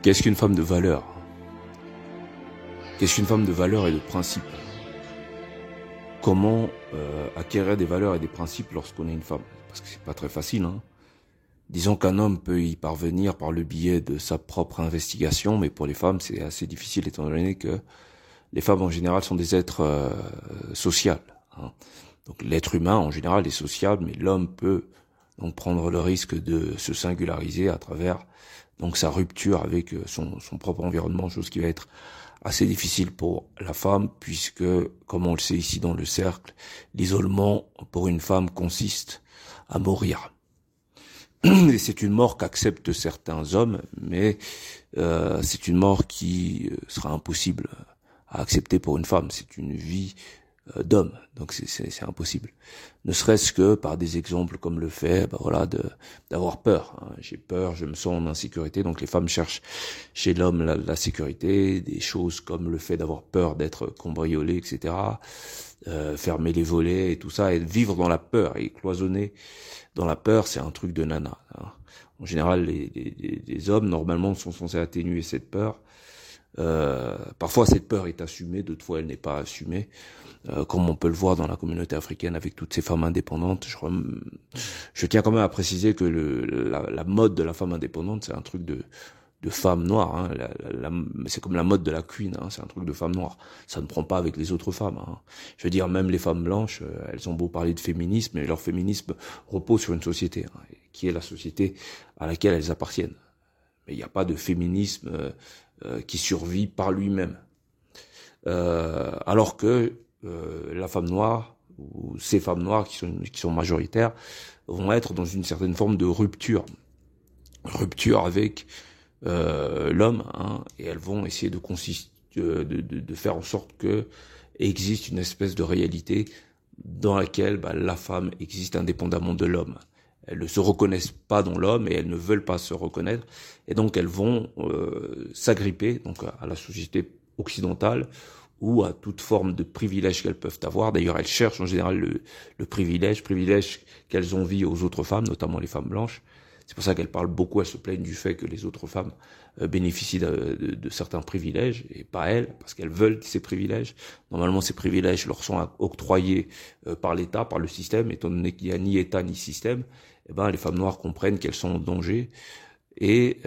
Qu'est-ce qu'une femme de valeur? Qu'est-ce qu'une femme de valeur et de principe? Comment acquérir des valeurs et des principes lorsqu'on est une femme? Parce que c'est pas très facile, hein. Disons qu'un homme peut y parvenir par le biais de sa propre investigation, mais pour les femmes, c'est assez difficile étant donné que les femmes en général sont des êtres sociales, hein. Donc l'être humain en général est sociable, mais l'homme peut donc prendre le risque de se singulariser à travers donc sa rupture avec son propre environnement, chose qui va être assez difficile pour la femme, puisque, comme on le sait ici dans le cercle, l'isolement pour une femme consiste à mourir. Et c'est une mort qu'acceptent certains hommes, mais c'est une mort qui sera impossible à accepter pour une femme. C'est une vie d'homme, donc c'est impossible. Ne serait-ce que par des exemples comme le fait, d'avoir peur, hein. J'ai peur, je me sens en insécurité, donc les femmes cherchent chez l'homme la sécurité, des choses comme le fait d'avoir peur d'être cambriolé, etc. Fermer les volets et tout ça, et vivre dans la peur et cloisonner dans la peur, c'est un truc de nana, hein. En général, les hommes normalement sont censés atténuer cette peur. Parfois cette peur est assumée, d'autres fois elle n'est pas assumée, comme on peut le voir dans la communauté africaine avec toutes ces femmes indépendantes. Je tiens quand même à préciser que la mode de la femme indépendante, c'est un truc de femme noire, hein. C'est comme la mode de la queen, hein. C'est un truc de femme noire. Ça ne prend pas avec les autres femmes, hein. Je veux dire, même les femmes blanches, elles ont beau parler de féminisme, mais leur féminisme repose sur une société, hein, qui est la société à laquelle elles appartiennent. Mais il n'y a pas de féminisme qui survit par lui-même. Alors que la femme noire, ou ces femmes noires qui sont majoritaires, vont être dans une certaine forme de rupture avec l'homme, hein, et elles vont essayer de faire en sorte que existe une espèce de réalité dans laquelle la femme existe indépendamment de l'homme. Elles ne se reconnaissent pas dans l'homme et elles ne veulent pas se reconnaître, et donc elles vont s'agripper donc à la société occidentale ou à toute forme de privilège qu'elles peuvent avoir. D'ailleurs, elles cherchent en général le privilège qu'elles envient aux autres femmes, notamment les femmes blanches. C'est pour ça qu'elles parlent beaucoup, elles se plaignent du fait que les autres femmes bénéficient de certains privilèges, et pas elles, parce qu'elles veulent ces privilèges. Normalement, ces privilèges leur sont octroyés par l'État, par le système, étant donné qu'il n'y a ni État ni système. Les femmes noires comprennent qu'elles sont en danger, et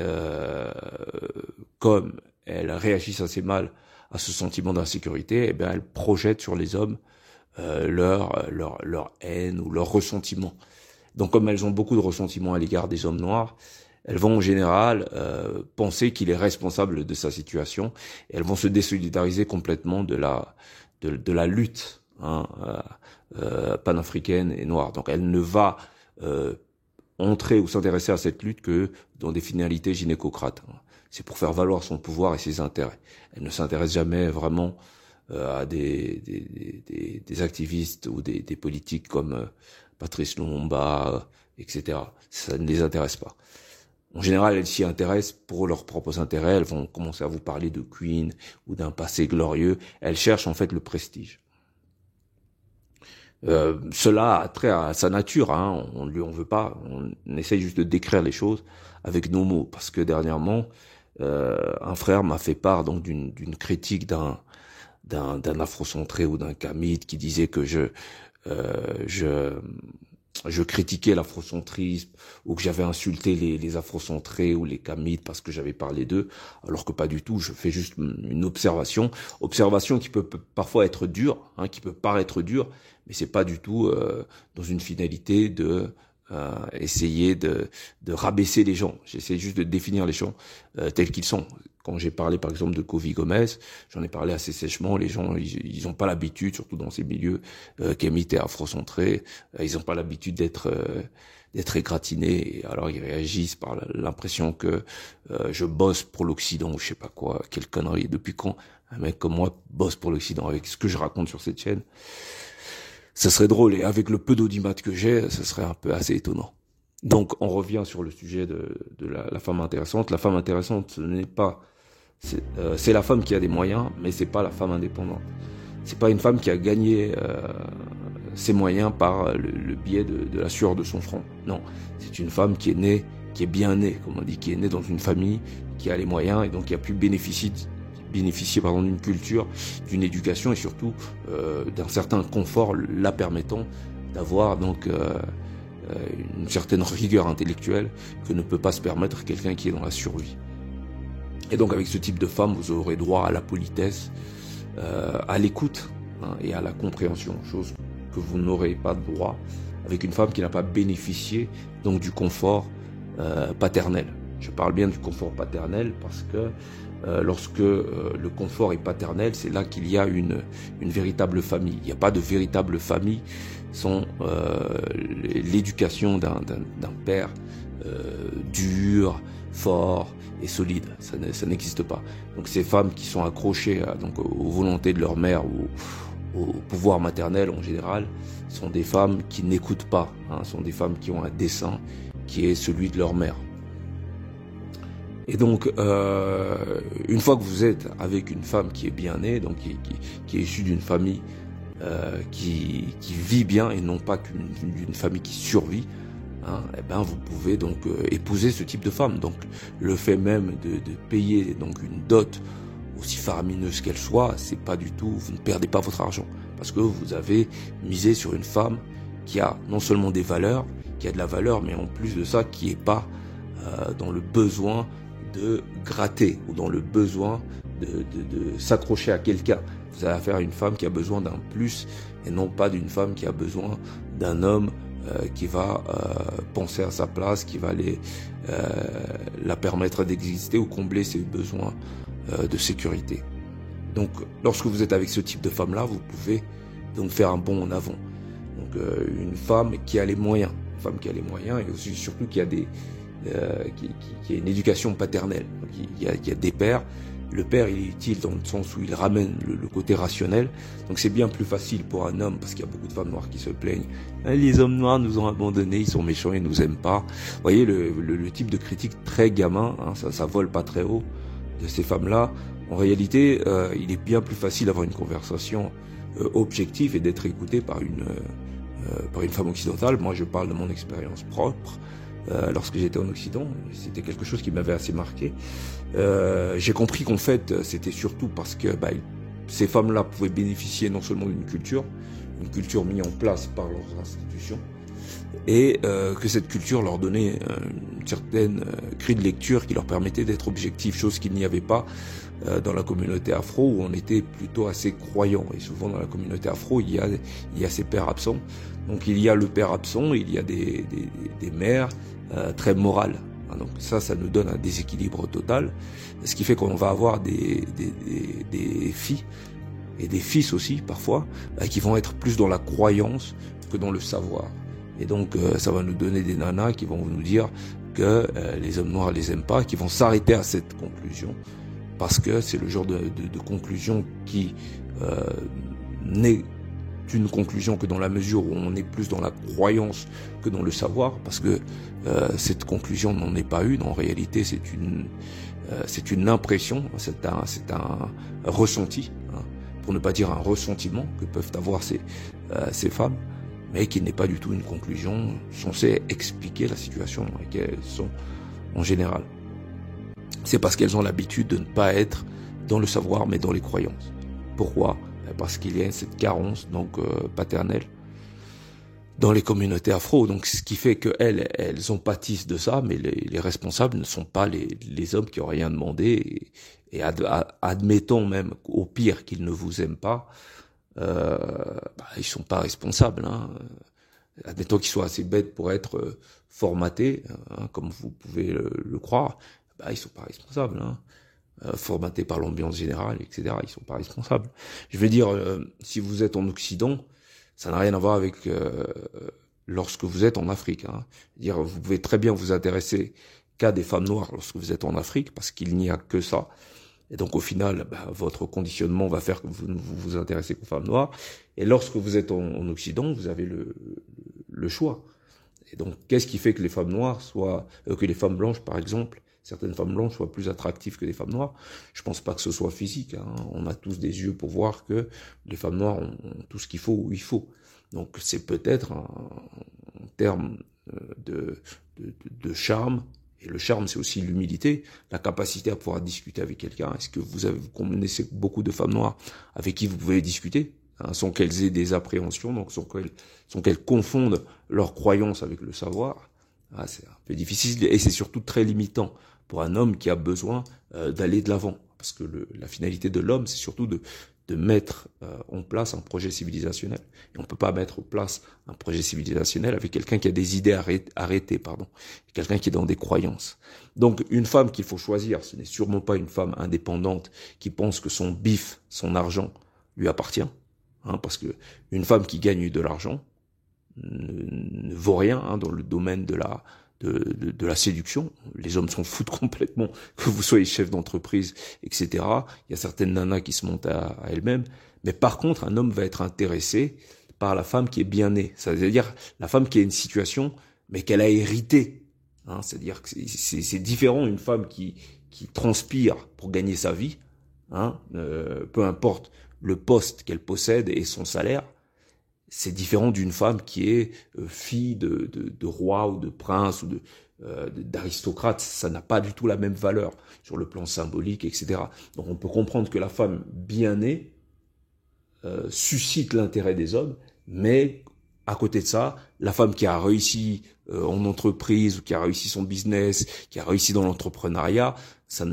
comme elles réagissent assez mal à ce sentiment d'insécurité, elles projettent sur les hommes leur haine ou leur ressentiment. Donc comme elles ont beaucoup de ressentiment à l'égard des hommes noirs, elles vont en général penser qu'il est responsable de sa situation, et elles vont se désolidariser complètement de la lutte, hein, panafricaine et noire. Donc elle ne va entrer ou s'intéresser à cette lutte que dans des finalités gynécocrates, hein. C'est pour faire valoir son pouvoir et ses intérêts. Elle ne s'intéresse jamais vraiment à des activistes ou des politiques comme Patrice Lumumba, etc. Ça ne les intéresse pas. En général, elles s'y intéressent pour leurs propres intérêts. Elles vont commencer à vous parler de Queen ou d'un passé glorieux. Elles cherchent en fait le prestige. Cela a trait à sa nature, hein. On lui en veut pas. On essaye juste de décrire les choses avec nos mots, parce que dernièrement, un frère m'a fait part donc d'une critique d'un afrocentré ou d'un kamite qui disait que je critiquais l'afrocentrisme, ou que j'avais insulté les afrocentrés ou les kamites parce que j'avais parlé d'eux, alors que pas du tout. Je fais juste une observation qui peut parfois être dure, hein, qui peut paraître dure, mais c'est pas du tout dans une finalité de essayer de rabaisser les gens. J'essaie juste de définir les gens tels qu'ils sont. Quand j'ai parlé par exemple de Kofi Gomez, j'en ai parlé assez sèchement. Les gens, ils ont pas l'habitude, surtout dans ces milieux kémites et afrocentrés, ils ont pas l'habitude d'être égratignés. Et alors ils réagissent par l'impression que je bosse pour l'Occident ou je sais pas quoi, quelle connerie. Depuis quand un mec comme moi bosse pour l'Occident avec ce que je raconte sur cette chaîne? Ça serait drôle, et avec le peu d'audimat que j'ai, ça serait un peu assez étonnant. Donc on revient sur le sujet de la femme intéressante. La femme intéressante, ce n'est pas, c'est la femme qui a des moyens, mais c'est pas la femme indépendante. C'est pas une femme qui a gagné ses moyens par le biais de la sueur de son front. Non, c'est une femme qui est née qui est bien né, comme on dit, qui est né dans une famille, qui a les moyens et donc qui a pu bénéficier d'une culture, d'une éducation et surtout d'un certain confort la permettant d'avoir donc une certaine rigueur intellectuelle que ne peut pas se permettre quelqu'un qui est dans la survie. Et donc avec ce type de femme, vous aurez droit à la politesse, à l'écoute et à la compréhension, chose que vous n'aurez pas droit avec une femme qui n'a pas bénéficié donc du confort paternel. Je parle bien du confort paternel parce que lorsque le confort est paternel, c'est là qu'il y a une véritable famille. Il n'y a pas de véritable famille sans l'éducation d'un père dur, fort et solide. Ça n'existe pas. Donc ces femmes qui sont accrochées donc aux volontés de leur mère ou au pouvoir maternel en général sont des femmes qui n'écoutent pas, sont des femmes qui ont un dessein qui est celui de leur mère. Et donc, une fois que vous êtes avec une femme qui est bien née, donc qui est issue d'une famille qui vit bien et non pas d'une famille qui survit, eh ben vous pouvez donc épouser ce type de femme. Donc, le fait même de payer donc une dot aussi faramineuse qu'elle soit, c'est pas du tout, vous ne perdez pas votre argent parce que vous avez misé sur une femme qui a non seulement des valeurs, qui a de la valeur, mais en plus de ça, qui est pas dans le besoin de gratter ou dans le besoin de s'accrocher à quelqu'un. Vous avez affaire à une femme qui a besoin d'un plus et non pas d'une femme qui a besoin d'un homme qui va penser à sa place, qui va la permettre d'exister ou combler ses besoins de sécurité. Donc, lorsque vous êtes avec ce type de femme-là, vous pouvez donc faire un bond en avant. Donc, une femme qui a les moyens, et aussi surtout qui a qui a une éducation paternelle. Donc, il y a des pères. Le père, il est utile dans le sens où il ramène le côté rationnel. Donc c'est bien plus facile pour un homme, parce qu'il y a beaucoup de femmes noires qui se plaignent. Les hommes noirs nous ont abandonnés, ils sont méchants, ils nous aiment pas. Vous voyez le type de critique très gamin, ça vole pas très haut de ces femmes-là. En réalité, il est bien plus facile d'avoir une conversation objective et d'être écouté par une femme occidentale. Moi, je parle de mon expérience propre. Lorsque j'étais en Occident, c'était quelque chose qui m'avait assez marqué. J'ai compris qu'en fait, c'était surtout parce que ces femmes-là pouvaient bénéficier non seulement d'une culture mise en place par leurs institutions, et que cette culture leur donnait une certaine grille de lecture qui leur permettait d'être objectifs, chose qu'il n'y avait pas dans la communauté afro, où on était plutôt assez croyants. Et souvent dans la communauté afro, il y a ces pères absents. Donc il y a le père absent, il y a des mères très morales. Donc ça nous donne un déséquilibre total, ce qui fait qu'on va avoir des filles et des fils aussi parfois qui vont être plus dans la croyance que dans le savoir. Et donc ça va nous donner des nanas qui vont nous dire que les hommes noirs les aiment pas, qui vont s'arrêter à cette conclusion parce que c'est le genre de conclusion qui n'est une conclusion que dans la mesure où on est plus dans la croyance que dans le savoir, parce que cette conclusion n'en est pas une. En réalité, c'est une impression, c'est un ressenti, pour ne pas dire un ressentiment que peuvent avoir ces femmes, mais qui n'est pas du tout une conclusion censée expliquer la situation dans laquelle elles sont en général. C'est parce qu'elles ont l'habitude de ne pas être dans le savoir, mais dans les croyances. Pourquoi ? Parce qu'il y a cette carence donc paternelle dans les communautés afro, donc ce qui fait qu'elles en pâtissent de ça, mais les responsables ne sont pas les hommes qui ont rien demandé, et admettons même au pire qu'ils ne vous aiment pas, ils sont pas responsables. Admettons qu'ils soient assez bêtes pour être formatés, comme vous pouvez le croire, ils sont pas responsables. Formatés par l'ambiance générale, etc. Ils sont pas responsables. Je veux dire, si vous êtes en Occident, ça n'a rien à voir avec lorsque vous êtes en Afrique. Dire, vous pouvez très bien vous intéresser qu'à des femmes noires lorsque vous êtes en Afrique, parce qu'il n'y a que ça. Et donc au final, votre conditionnement va faire que vous ne vous intéressez qu'aux femmes noires. Et lorsque vous êtes en Occident, vous avez le choix. Et donc, qu'est-ce qui fait que les femmes noires que les femmes blanches, par exemple, certaines femmes blanches soient plus attractives que les femmes noires? Je pense pas que ce soit physique. On a tous des yeux pour voir que les femmes noires ont tout ce qu'il faut où il faut. Donc c'est peut-être en termes de charme Et le charme, c'est aussi l'humilité, la capacité à pouvoir discuter avec quelqu'un. Est-ce que vous connaissez beaucoup de femmes noires avec qui vous pouvez discuter, hein, sans qu'elles aient des appréhensions, donc sans qu'elles confondent leurs croyances avec le savoir? Ah, c'est un peu difficile et c'est surtout très limitant pour un homme qui a besoin d'aller de l'avant. Parce que la finalité de l'homme, c'est surtout de mettre en place un projet civilisationnel. Et on peut pas mettre en place un projet civilisationnel avec quelqu'un qui a des idées arrêtées, quelqu'un qui est dans des croyances. Donc une femme qu'il faut choisir, ce n'est sûrement pas une femme indépendante qui pense que son bif, son argent lui appartient, hein, parce que une femme qui gagne de l'argent ne vaut rien, hein, dans le domaine de la séduction. Les hommes s'en foutent complètement que vous soyez chef d'entreprise, etc. Il y a certaines nanas qui se montent à elles-mêmes. Mais par contre, un homme va être intéressé par la femme qui est bien née. C'est-à-dire la femme qui a une situation, mais qu'elle a hérité. Hein, c'est-à-dire que c'est différent une femme qui transpire pour gagner sa vie, hein, peu importe le poste qu'elle possède et son salaire. C'est différent d'une femme qui est fille de roi ou de prince ou d'aristocrate. Ça n'a pas du tout la même valeur sur le plan symbolique, etc. Donc on peut comprendre que la femme bien née suscite l'intérêt des hommes, mais à côté de ça, la femme qui a réussi en entreprise ou qui a réussi son business, qui a réussi dans l'entrepreneuriat, ce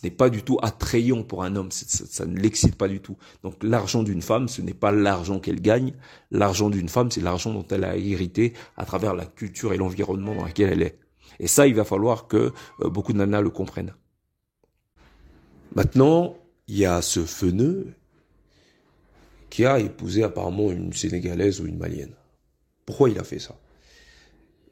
n'est pas du tout attrayant pour un homme, ça ne l'excite pas du tout. Donc l'argent d'une femme, ce n'est pas l'argent qu'elle gagne, l'argent d'une femme, c'est l'argent dont elle a hérité à travers la culture et l'environnement dans lequel elle est. Et ça, il va falloir que beaucoup de nanas le comprennent. Maintenant, il y a ce feneux qui a épousé apparemment une Sénégalaise ou une Malienne. Pourquoi il a fait ça?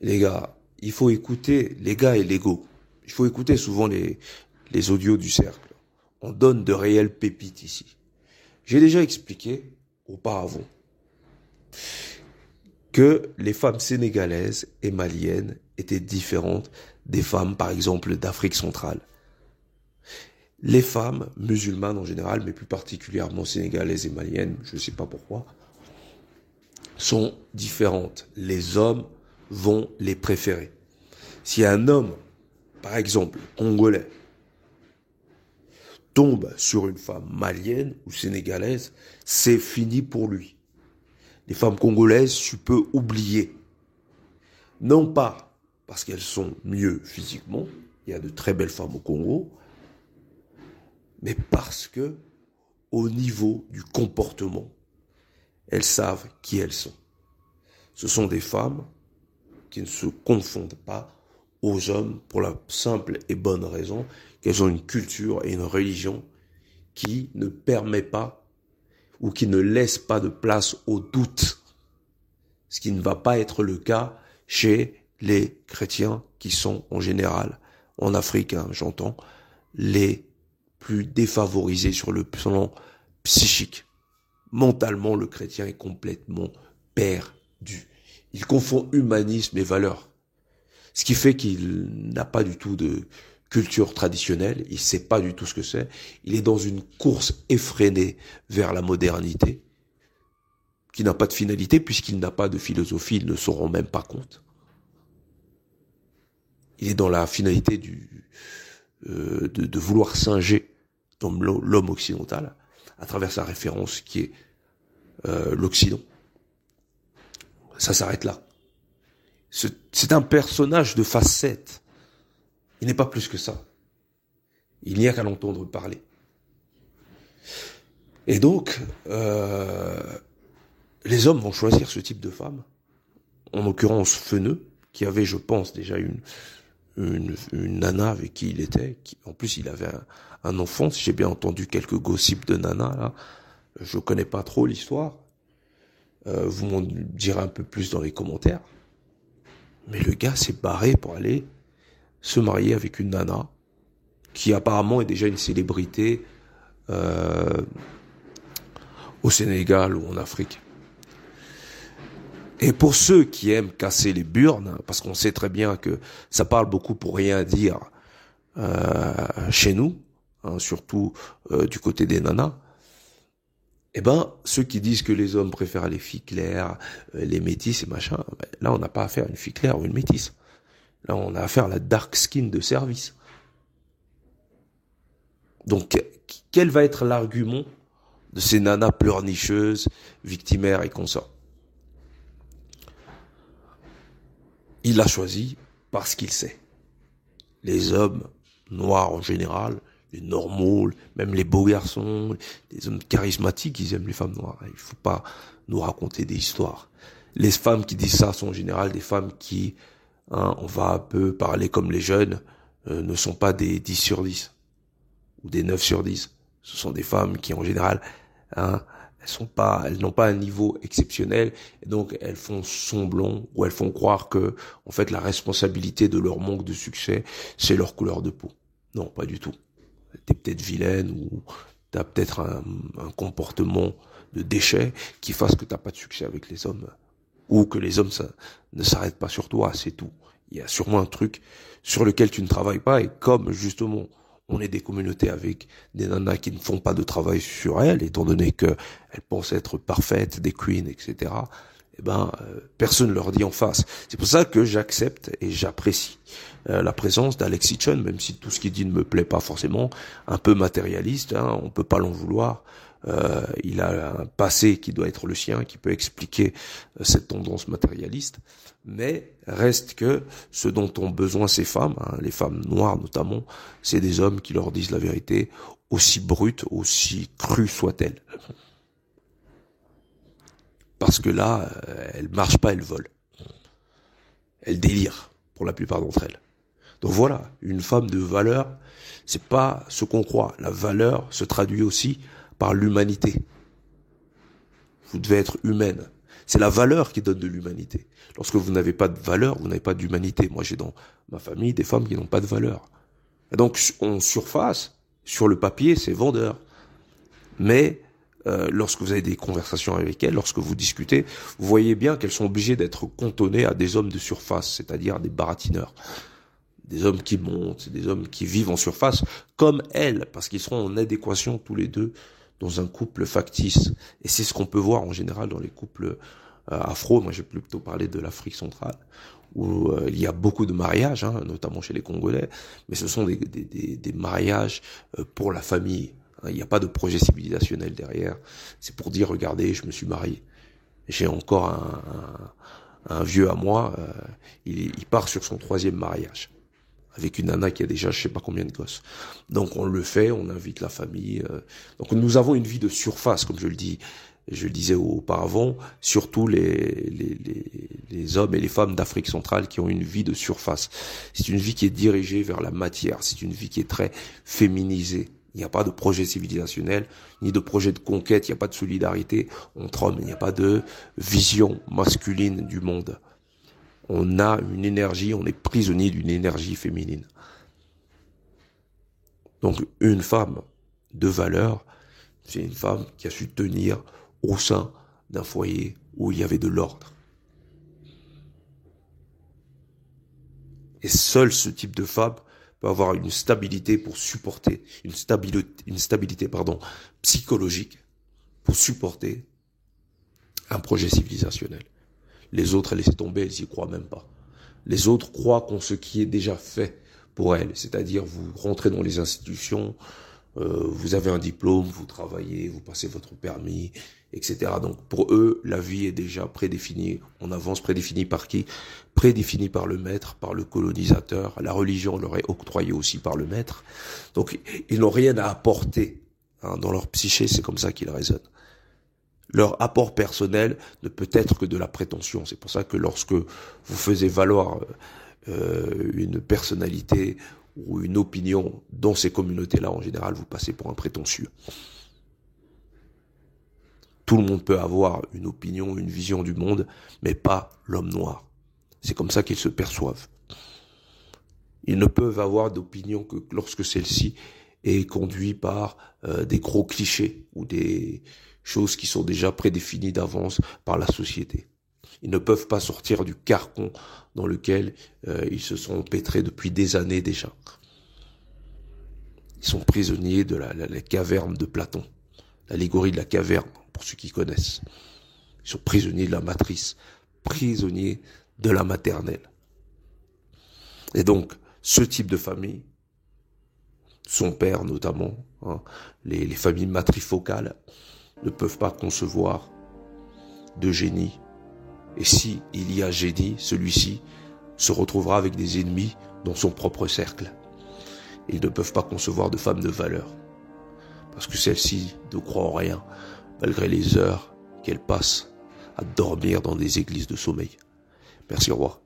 Les gars, il faut écouter les gars et l'ego. Il faut écouter souvent les audios du cercle. On donne de réelles pépites ici. J'ai déjà expliqué auparavant que les femmes sénégalaises et maliennes étaient différentes des femmes, par exemple, d'Afrique centrale. Les femmes musulmanes en général, mais plus particulièrement sénégalaises et maliennes, je ne sais pas pourquoi, sont différentes. Les hommes vont les préférer. Si un homme, par exemple, congolais, tombe sur une femme malienne ou sénégalaise, c'est fini pour lui. Les femmes congolaises, tu peux oublier. Non pas parce qu'elles sont mieux physiquement, il y a de très belles femmes au Congo, mais parce que, au niveau du comportement, elles savent qui elles sont. Ce sont des femmes qui ne se confondent pas aux hommes pour la simple et bonne raison qu'elles ont une culture et une religion qui ne permet pas ou qui ne laisse pas de place au doute. Ce qui ne va pas être le cas chez les chrétiens qui sont en général, en Afrique, hein, j'entends, les plus défavorisés sur le plan psychique. Mentalement, le chrétien est complètement perdu. Il confond humanisme et valeurs. Ce qui fait qu'il n'a pas du tout de culture traditionnelle, il ne sait pas du tout ce que c'est. Il est dans une course effrénée vers la modernité, qui n'a pas de finalité, puisqu'il n'a pas de philosophie, ils ne s'en rendent même pas compte. Il est dans la finalité de vouloir singer comme l'homme occidental, à travers sa référence qui est l'Occident. Ça s'arrête là. C'est un personnage de facette. Il n'est pas plus que ça. Il n'y a qu'à l'entendre parler. Et donc, les hommes vont choisir ce type de femme, en l'occurrence Feneux, qui avait, je pense, déjà une nana avec qui il était. En plus, il avait un enfant, si j'ai bien entendu quelques gossips de nana, là. Je connais pas trop l'histoire. Vous m'en direz un peu plus dans les commentaires. Mais le gars s'est barré pour aller se marier avec une nana qui apparemment est déjà une célébrité au Sénégal ou en Afrique. Et pour ceux qui aiment casser les burnes, parce qu'on sait très bien que ça parle beaucoup pour rien dire chez nous, hein, surtout du côté des nanas, eh ben, ceux qui disent que les hommes préfèrent les filles claires, les métisses et machin, ben, là on n'a pas affaire à une fille claire ou une métisse. Là, on a affaire à la dark skin de service. Donc, quel va être l'argument de ces nanas pleurnicheuses, victimaires et consorts? Il l'a choisi parce qu'il sait. Les hommes noirs en général, les normaux, même les beaux garçons, les hommes charismatiques, ils aiment les femmes noires. Il faut pas nous raconter des histoires. Les femmes qui disent ça sont en général des femmes qui, on va un peu parler comme les jeunes, ne sont pas des 10 sur 10 ou des 9 sur 10. Ce sont des femmes qui en général, elles n'ont pas un niveau exceptionnel, et donc elles font semblant ou elles font croire que, en fait, la responsabilité de leur manque de succès, c'est leur couleur de peau. Non, pas du tout. T'es peut-être vilaine ou t'as peut-être un comportement de déchet qui fasse que t'as pas de succès avec les hommes, ou que les hommes ne s'arrêtent pas sur toi, c'est tout. Il y a sûrement un truc sur lequel tu ne travailles pas, et comme justement on est des communautés avec des nanas qui ne font pas de travail sur elles, étant donné que elles pensent être parfaites, des queens, etc. Personne ne leur dit en face. C'est pour ça que j'accepte et j'apprécie la présence d'Alexis Chun, même si tout ce qu'il dit ne me plaît pas forcément, un peu matérialiste, on peut pas l'en vouloir. Il a un passé qui doit être le sien, qui peut expliquer cette tendance matérialiste, mais reste que ce dont ont besoin ces femmes, les femmes noires notamment, c'est des hommes qui leur disent la vérité, aussi brute, aussi crue soit-elle. Parce que là, elles marchent pas, elles volent. Elles délirent, pour la plupart d'entre elles. Donc voilà, une femme de valeur, c'est pas ce qu'on croit. La valeur se traduit aussi par l'humanité. Vous devez être humaine. C'est la valeur qui donne de l'humanité. Lorsque vous n'avez pas de valeur, vous n'avez pas d'humanité. Moi, j'ai dans ma famille des femmes qui n'ont pas de valeur. Et donc, en surface, sur le papier, c'est vendeur. Mais lorsque vous avez des conversations avec elles, lorsque vous discutez, vous voyez bien qu'elles sont obligées d'être cantonnées à des hommes de surface, c'est-à-dire à des baratineurs. Des hommes qui montent, des hommes qui vivent en surface, comme elles, parce qu'ils seront en adéquation tous les deux dans un couple factice. Et c'est ce qu'on peut voir en général dans les couples afro. Moi, j'ai plutôt parlé de l'Afrique centrale, où il y a beaucoup de mariages, notamment chez les Congolais, mais ce sont des mariages pour la famille. Il n'y a pas de projet civilisationnel derrière. C'est pour dire, regardez, je me suis marié. J'ai encore un vieux à moi, il part sur son 3e mariage, avec une nana qui a déjà je sais pas combien de gosses. Donc on le fait, on invite la famille. Donc nous avons une vie de surface, comme je le disais auparavant, surtout les hommes et les femmes d'Afrique centrale qui ont une vie de surface. C'est une vie qui est dirigée vers la matière, c'est une vie qui est très féminisée. Il n'y a pas de projet civilisationnel, ni de projet de conquête, il n'y a pas de solidarité entre hommes, il n'y a pas de vision masculine du monde. On a une énergie, on est prisonnier d'une énergie féminine. Donc une femme de valeur, c'est une femme qui a su tenir au sein d'un foyer où il y avait de l'ordre. Et seul ce type de femme peut avoir une stabilité pour supporter, une stabilité psychologique pour supporter un projet civilisationnel. Les autres, elles laissent tomber, elles y croient même pas. Les autres croient qu'en ce qui est déjà fait pour elles, c'est-à-dire vous rentrez dans les institutions, vous avez un diplôme, vous travaillez, vous passez votre permis, etc. Donc pour eux, la vie est déjà prédéfinie en avance, prédéfinie par qui? Prédéfinie par le maître, par le colonisateur. La religion leur est octroyée aussi par le maître. Donc ils n'ont rien à apporter dans leur psyché, c'est comme ça qu'ils raisonnent. Leur apport personnel ne peut être que de la prétention. C'est pour ça que lorsque vous faisiez valoir une personnalité ou une opinion dans ces communautés-là, en général, vous passez pour un prétentieux. Tout le monde peut avoir une opinion, une vision du monde, mais pas l'homme noir. C'est comme ça qu'ils se perçoivent. Ils ne peuvent avoir d'opinion que lorsque celle-ci est conduite par des gros clichés ou des choses qui sont déjà prédéfinies d'avance par la société. Ils ne peuvent pas sortir du carcan dans lequel ils se sont empêtrés depuis des années déjà. Ils sont prisonniers de la caverne de Platon, l'allégorie de la caverne, pour ceux qui connaissent. Ils sont prisonniers de la matrice, prisonniers de la maternelle. Et donc, ce type de famille, son père notamment, hein, les familles matrifocales ne peuvent pas concevoir de génie. Et si il y a génie, celui-ci se retrouvera avec des ennemis dans son propre cercle. Ils ne peuvent pas concevoir de femmes de valeur, parce que celles-ci ne croient en rien, malgré les heures qu'elles passent à dormir dans des églises de sommeil. Merci, au revoir.